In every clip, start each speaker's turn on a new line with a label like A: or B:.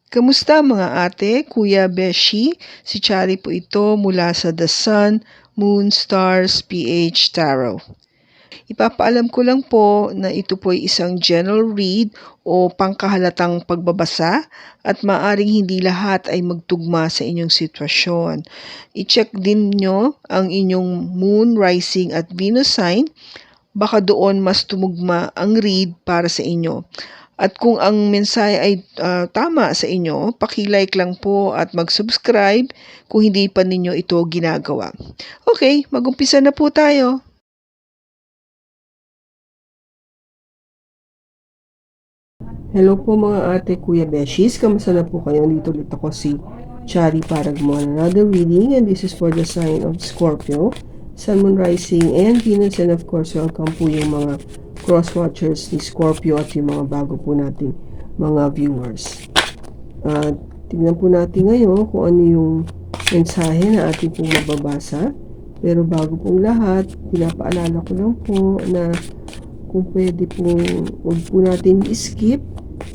A: Kamusta mga ate, kuya, beshi? Si Chari po ito mula sa The Sun, Moon, Stars, PH Tarot. Ipapaalam ko lang po na ito po ay isang general read o pangkahalatang pagbabasa at maaring hindi lahat ay magtugma sa inyong sitwasyon. I-check din nyo ang inyong Moon, Rising at Venus sign. Baka doon mas tumugma ang read para sa inyo. At kung ang mensahe ay tama sa inyo, paki-like lang po at mag-subscribe kung hindi pa ninyo ito ginagawa. Okay, mag-umpisa na po tayo.
B: Hello po mga ate, kuya, beshis. Kamusta na po kayo? Dito ulit ako si Chari para gumawa ng another reading, and this is for the sign of Scorpio, Sun, Moon, Rising, and Venus. And of course, welcome po yung mga cross-watchers ni Scorpio at yung mga bago po nating mga viewers. Tingnan po natin ngayon kung ano yung mensahe na ating pong mababasa. Pero bago pong lahat, pinapaalala ko lang po na kung pwede po, huwag po natin skip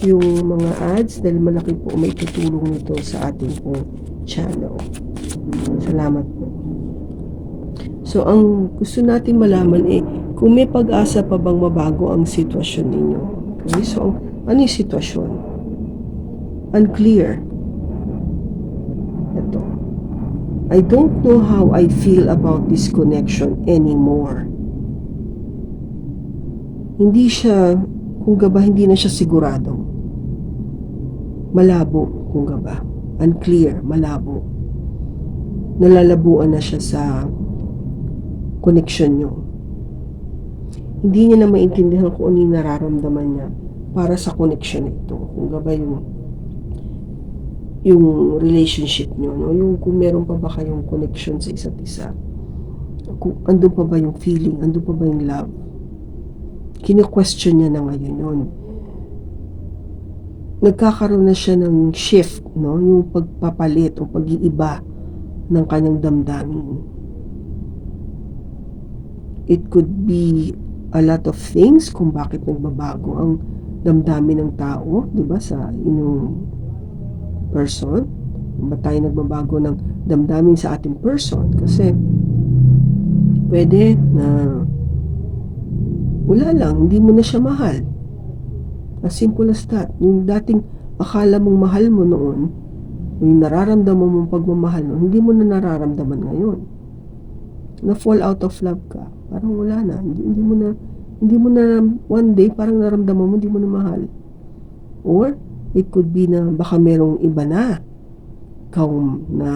B: yung mga ads dahil malaki po may tutulong nito sa ating pong channel. Salamat po. So, ang gusto natin malaman kung may pag-asa pa bang mabago ang sitwasyon ninyo. Okay? So, ano yung sitwasyon? Unclear. Ito. I don't know how I feel about this connection anymore. Hindi siya, kung ba hindi na siya sigurado. Malabo, kung ba. Unclear, malabo. Nalalabuan na siya sa connection nyo. Hindi niya na maintindihan kung ano yung nararamdaman niya para sa connection ito. Kung ba yung relationship nyo, no? Yung kung meron pa ba kayong connection sa isa't isa. Kung andun pa ba yung feeling, andun pa ba yung love. Kino-question niya na ngayon yun. Nagkakaroon na siya ng shift, no? Yung pagpapalit o pag-iiba ng kanyang damdamin. It could be a lot of things kung bakit nagbabago ang damdamin ng tao, di ba, sa inyong person. Kung ba tayo nagbabago ng damdamin sa ating person? Kasi pwede na wala lang, hindi mo na siya mahal. As simple as that. Yung dating akala mong mahal mo noon, yung nararamdaman mong pagmamahal noon, hindi mo na nararamdaman ngayon. Na-fall out of love ka. Parang wala na. Hindi mo na one day, parang naramdaman mo, hindi mo na mahal. Or, it could be na baka merong iba na kung na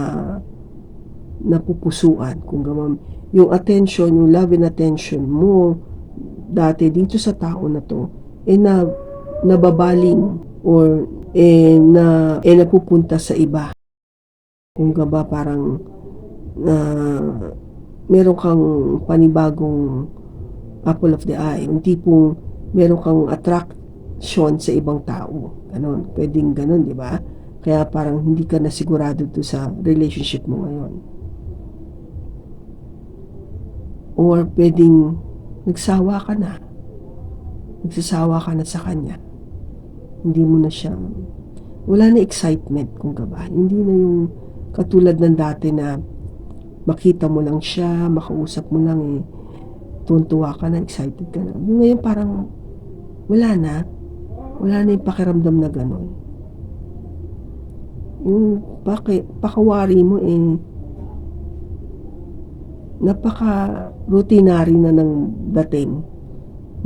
B: napupusuan. Kung gaman, yung attention, yung love and attention mo, dati dito sa tao na to, nababaling or napupunta sa iba. Kung ba parang meron kang panibagong apple of the eye, yung tipong meron kang attraction sa ibang tao. Ganon, pwedeng ganon, di ba? Kaya parang hindi ka na sigurado to sa relationship mo ngayon. Or pwedeng nagsawa ka na. Nagsasawa ka na sa kanya. Hindi mo na siya, wala na excitement kung ba. Hindi na yung katulad ng dati na makita mo lang siya, makausap mo lang tuntua ka na, excited ka na. Yung ngayon parang wala na yung pakiramdam na gano'n. Yung pakawari mo napaka-routinary na ng dating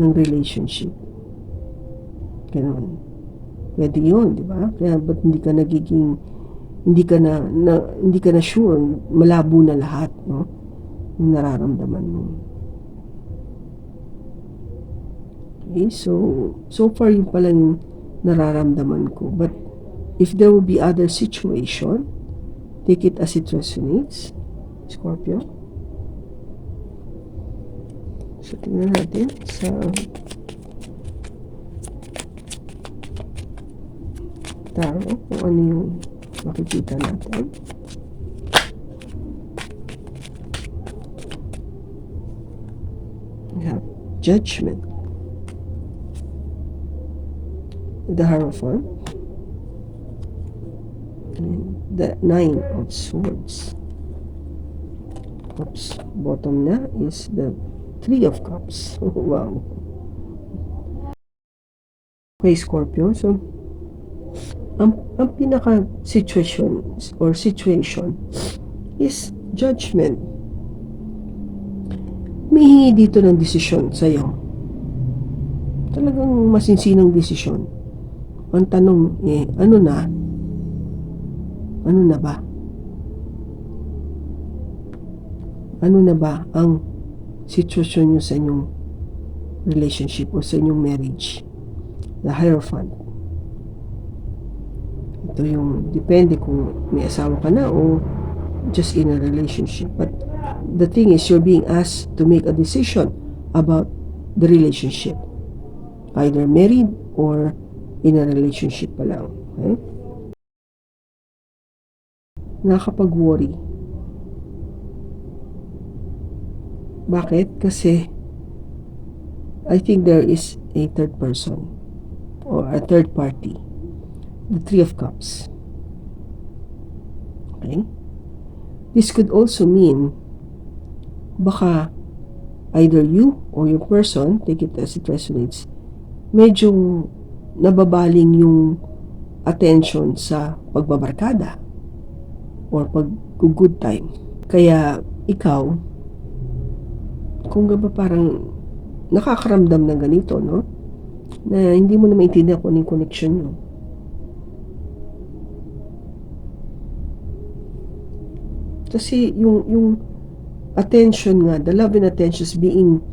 B: ng relationship. Gano'n. Pwede yun, di ba? Kaya ba't hindi ka na sure, malabo na lahat, no? Yung nararamdaman mo. Okay, so far yung pala yung nararamdaman ko. But if there will be other situation, take it as it resonates. Scorpio. So, tingnan natin sa tarot kung ano yung makikita natin. We have Judgment. The Hierophant. the Nine of Swords. Oops, bottom na is the Three of Cups. Wow. Okay, Scorpio. So, ang pinaka situation is judgment. May hingi dito ng desisyon sa'yo. Talagang masinsinang desisyon. Ang tanong ano na? Ano na ba? Ano na ba ang sitwasyon nyo sa inyong relationship o sa inyong marriage? The Hierophant. Ito yung depende kung may asawa ka na o just in a relationship. But the thing is, you're being asked to make a decision about the relationship. Either married or in a relationship pa lang. Okay? Nakakapag-worry. Bakit? Kasi I think there is a third person or a third party. The Three of Cups. Okay? This could also mean baka either you or your person, take it as it resonates, medyo nababaling yung attention sa pagbabarkada or pag-good time. Kaya ikaw, kung ba parang nakakaramdam ng ganito, no? Na hindi mo na maintindihan kung anong connection nyo. Kasi yung attention nga, the love and attention is being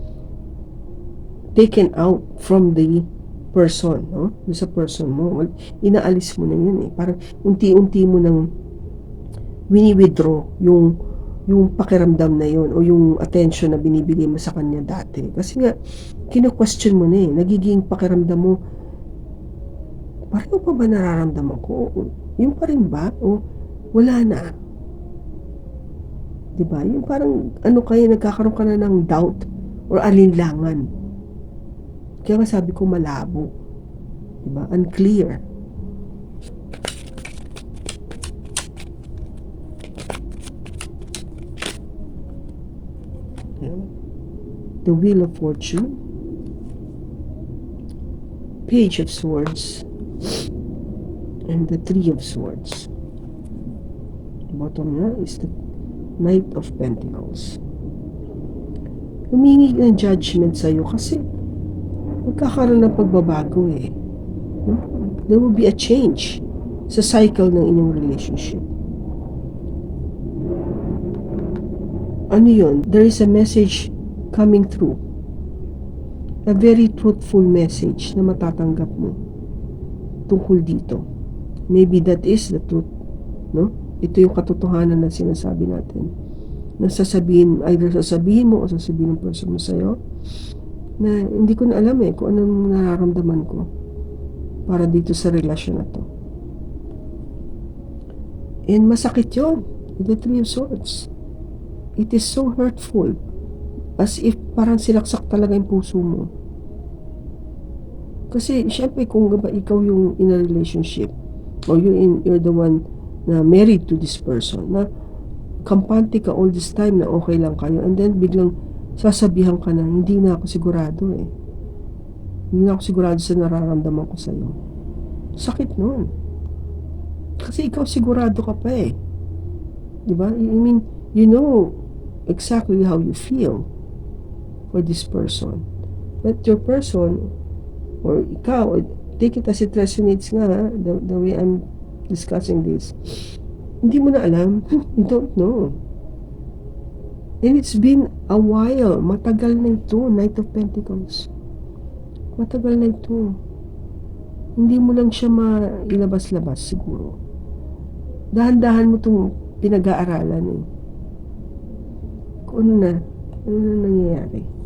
B: taken out from the person, no? Sa person mo. Inaalis mo na yun eh. Parang unti-unti mo nang wini-withdraw yung pakiramdam na yun o yung attention na binibigay mo sa kanya dati. Kasi nga, kino-question mo na eh. Nagiging pakiramdam mo, pareho pa ba nararamdaman ko? Yung pa rin ba? O wala na? Diba? Yung parang ano kaya nagkakaroon ka na ng doubt or alinlangan. Kaya sabi ko malabo. Diba? Unclear. The Wheel of Fortune, Page of Swords, and the Three of Swords. Bottom na is the Knight of Pentacles. Humingi ng judgment sa'yo kasi magkakaroon ng pagbabago eh. No? There will be a change sa cycle ng inyong relationship. Ano yun? There is a message coming through. A very truthful message na matatanggap mo tungkol dito. Maybe that is the truth. No? Ito yung katotohanan na sinasabi natin. Nasasabihin, either sasabihin mo o sasabihin ng person mo sa'yo na hindi ko na alam eh kung anong nararamdaman ko para dito sa relasyon na to. And masakit yun. The Three of Swords. It is so hurtful. As if parang silaksak talaga yung puso mo. Kasi syempre kung ikaw yung in a relationship or you're the one na married to this person, na kampante ka all this time na okay lang kayo, and then biglang sasabihan ka na, hindi na ako sigurado eh. Hindi na ako sigurado sa nararamdaman ko sa'yo. Sakit nun. Kasi ikaw sigurado ka pa eh. Diba? I mean, you know exactly how you feel for this person. But your person, or ikaw, take it as it resonates nga, the way I'm discussing this, hindi mo na alam. You don't know. And it's been a while. Matagal na ito, Knight of Pentacles. Matagal na ito. Hindi mo lang siya mailabas-labas siguro. Dahan-dahan mo itong pinag-aaralan eh. Kung ano na nangyayari.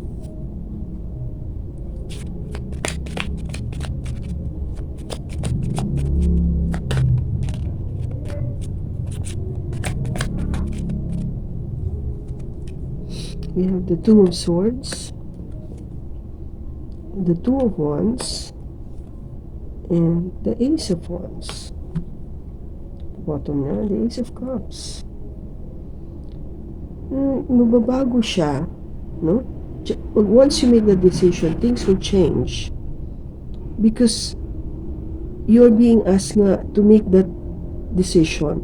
B: We have the Two of Swords, the Two of Wands, and the Ace of Wands. Bottom niya, the Ace of Cups. Mababago siya, no? Once you make the decision, things will change. Because you're being asked nga to make that decision.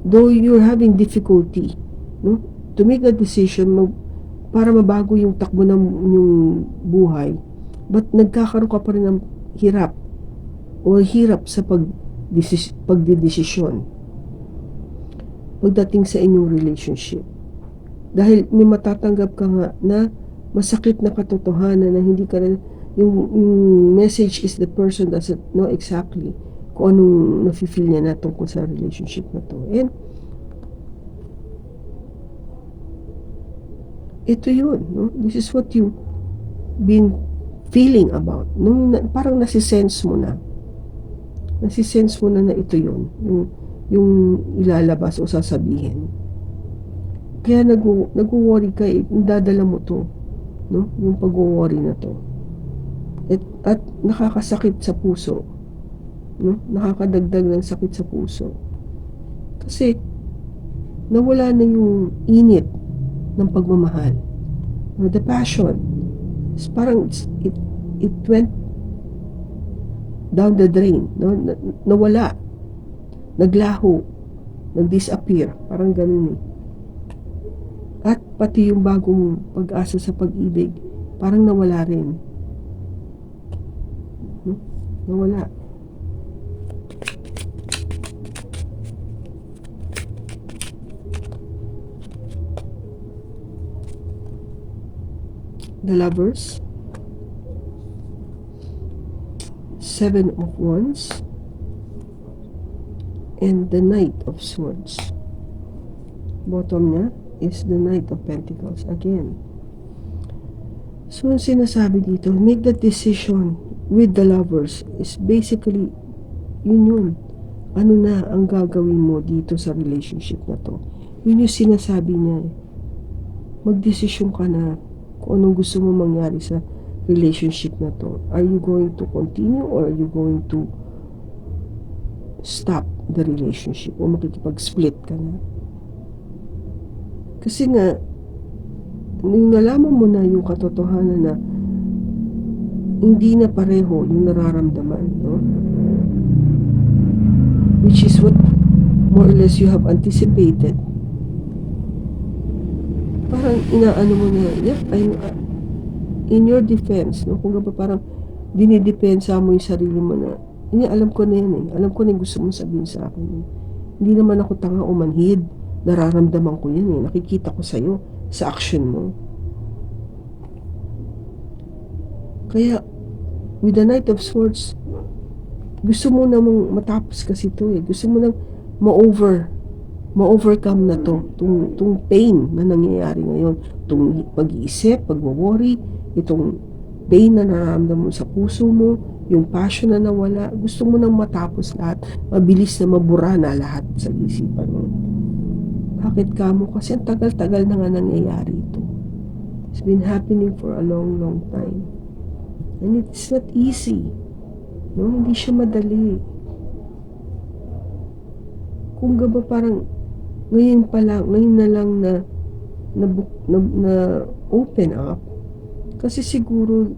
B: Though you're having difficulty, no? To make that decision, para mabago yung takbo ng yung buhay. But nagkakaroon ka pa rin ng hirap sa pagdidesisyon pagdating sa inyong relationship. Dahil may matatanggap ka nga na masakit na katotohanan na hindi ka rin, yung message is the person doesn't know exactly kung anong nafe-feel niya na tungkol sa relationship na to. And ito yun, no? This is what you been feeling about. Parang nasisense mo na ito yun, yung ilalabas o sasabihin. Kaya nag-worry ka, dadala mo to, no? Yung pag-worry na to. At nakakasakit sa puso, no? Nakakadagdag ng sakit sa puso. Kasi nawala na yung init ng pagmamahal. No, the passion. Parang it went down the drain, no? Nawala. Naglaho. Nag-disappear. Parang ganun eh. At pati yung bagong pag-asa sa pag-ibig, parang nawala rin. No? Nawala. The Lovers, 7 of Wands, and the Knight of Swords. Bottom niya is the Knight of Pentacles again. So, ang sinasabi dito, make that decision with the Lovers is basically yun. Ano na ang gagawin mo dito sa relationship na to? Yun yung sinasabi niya. Magdesisyon ka na kung anong gusto mo mangyari sa relationship na to. Are you going to continue or are you going to stop the relationship o makikipag-split ka na? Kasi nga, nung nalaman mo na yung katotohanan na hindi na pareho yung nararamdaman, no? Which is what more or less you have anticipated. Parang inaano mo na, yep, I'm in your defense, no? Kung ba parang dinidepensa mo yung sarili mo na, alam ko na yan eh. Alam ko na yung gusto mong sabihin sa akin eh. Hindi naman ako tanga o manhid. Nararamdaman ko yan eh. Nakikita ko sa'yo, sa action mo. Kaya, with the Knight of Swords, gusto mo namang matapos kasi ito eh. Gusto mo nang ma-overcome na to. Itong pain na nangyayari ngayon. Itong pag-iisip, pag-worry, itong pain na nararamdaman mo sa puso mo, yung passion na nawala, gusto mo nang matapos lahat, mabilis na mabura na lahat sa isipan mo. Bakit ka mo? Kasi ang tagal-tagal na nga nangyayari ito. It's been happening for a long, long time. And it's not easy. No? Hindi siya madali. Kung ba parang ngayon na lang na open up. Kasi siguro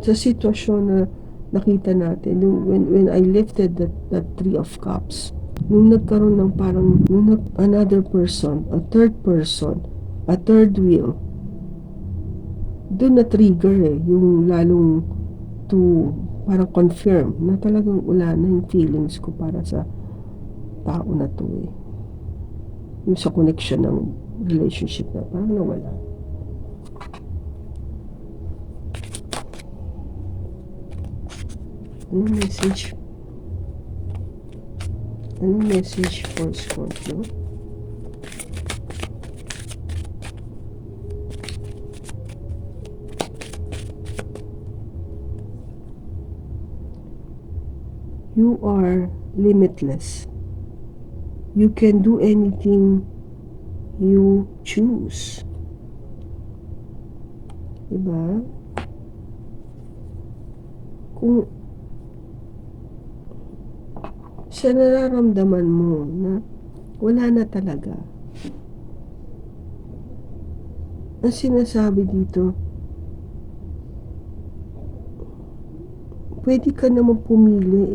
B: sa sitwasyon na nakita natin, when I lifted that Three of Cups, nung nagkaroon ng parang, another person, a third person, a third wheel, doon na trigger eh, yung lalong to parang confirm na talagang wala na yung feelings ko para sa tao na to eh. Yung sa connection ng relationship na parang nawala. Anong message? Anong message for Scorpio? You are limitless. You can do anything you choose. Diba? sa nararamdaman mo na wala na talaga. Ang sinasabi dito, pwede ka naman pumili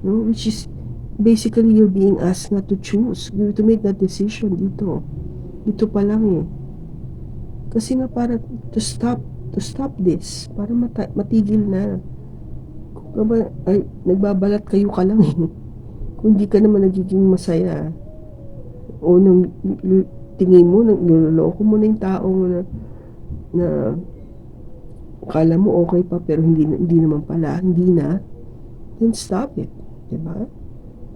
B: no? Which is basically you're being asked not to choose, to make that decision dito. Dito pa lang Kasi nga para to stop this, para matigil na. Kung ba, nagbabalat kayo ka lang Kung di ka naman nagiging masaya, o nang tingin mo, niloloko mo na yung tao na akala mo okay pa pero hindi naman pala, hindi na, then stop it, diba?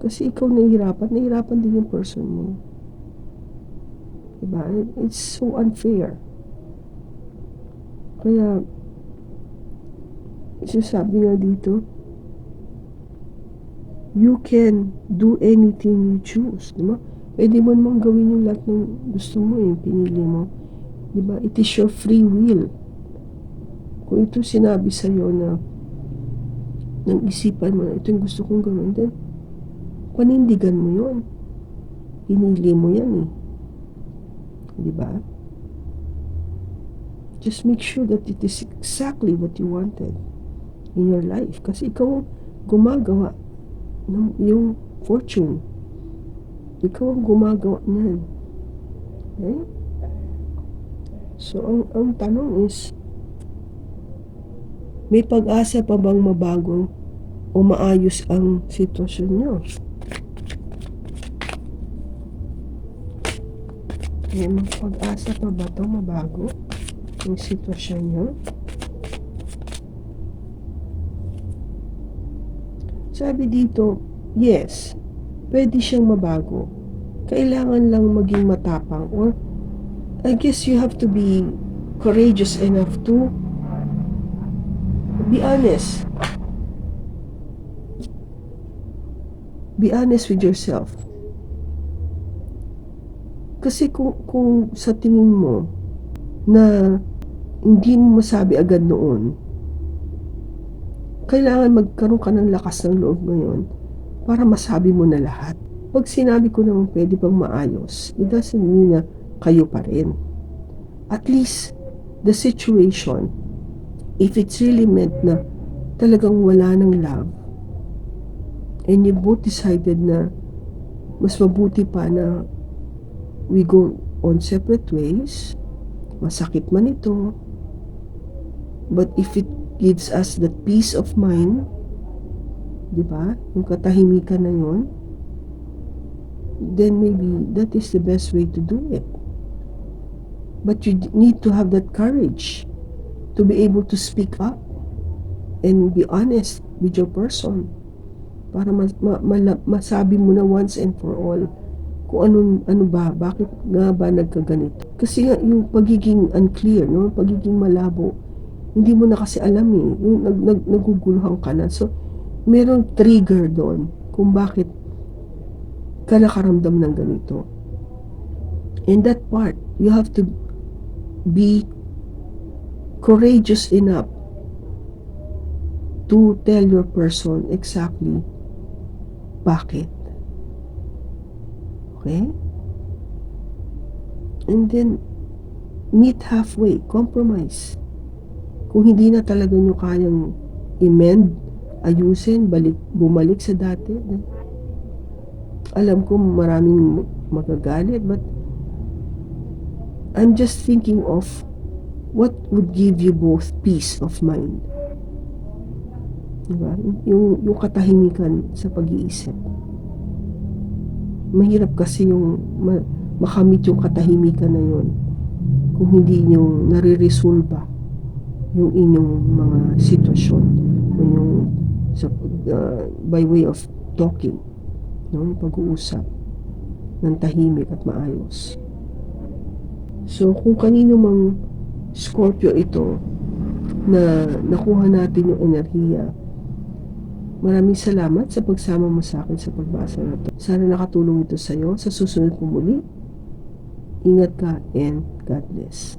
B: Kasi ikaw nahihirapan din yung person mo, diba? It's so unfair. Kaya sabi nga dito, you can do anything you choose, diba? Pwede mo namang gawin yung lahat ng gusto mo, yung pinili mo, diba? It is your free will. Kung ito sinabi sa'yo na nang isipan mo na ito yung gusto kong gawin, then panindigan mo yun. Pinili mo yan diba? Just make sure that it is exactly what you wanted in your life. Kasi ikaw gumagawa ng yung fortune. Ikaw ang gumagawa niyan. Okay? So, ang tanong is, may pag-asa pa bang mabago o maayos ang sitwasyon nyo? May pag-asa pa ba ito mabago ang sitwasyon nyo? Sabi dito, yes, pwede siyang mabago. Kailangan lang maging matapang, or I guess you have to be courageous enough to be honest. Be honest with yourself. Kasi kung sa tingin mo na hindi mo masabi agad noon, kailangan magkaroon ka ng lakas ng loob ngayon para masabi mo na lahat. Pag sinabi ko naman pwede pang maayos, it doesn't mean na kayo pa rin. At least, the situation, if it's really meant na talagang wala ng love, and you both decided na mas mabuti pa na we go on separate ways, masakit man ito, but if it gives us that peace of mind, diba? Yung katahimikan na yun, then maybe that is the best way to do it. But you need to have that courage to be able to speak up and be honest with your person para masabi mo na once and for all kung ano ba, bakit nga ba nagkaganito. Kasi nga yung pagiging unclear, no? Pagiging malabo, hindi mo na kasi alam yung naguguluhan ka na. So merong trigger doon kung bakit ka nakaramdam ng ganito. And that part, you have to be courageous enough to tell your person exactly bakit. Okay? And then, meet halfway, compromise. Kung hindi na talaga nyo kayang amend, ayusin, bumalik sa dati. Alam ko maraming magagalit, but I'm just thinking of what would give you both peace of mind. Diba? Yung katahimikan sa pag-iisip. Mahirap kasi yung makamit yung katahimikan na yun kung hindi nyo nare-resolve yung inyong mga sitwasyon by way of talking, no? Pag-uusap ng tahimik at maayos. So kung kanino mang Scorpio ito na nakuha natin yung enerhiya, maraming salamat sa pagsama mo sa akin sa pagbasa na ito. Sana nakatulong ito sa iyo. Sa susunod po muli, ingat ka and God bless.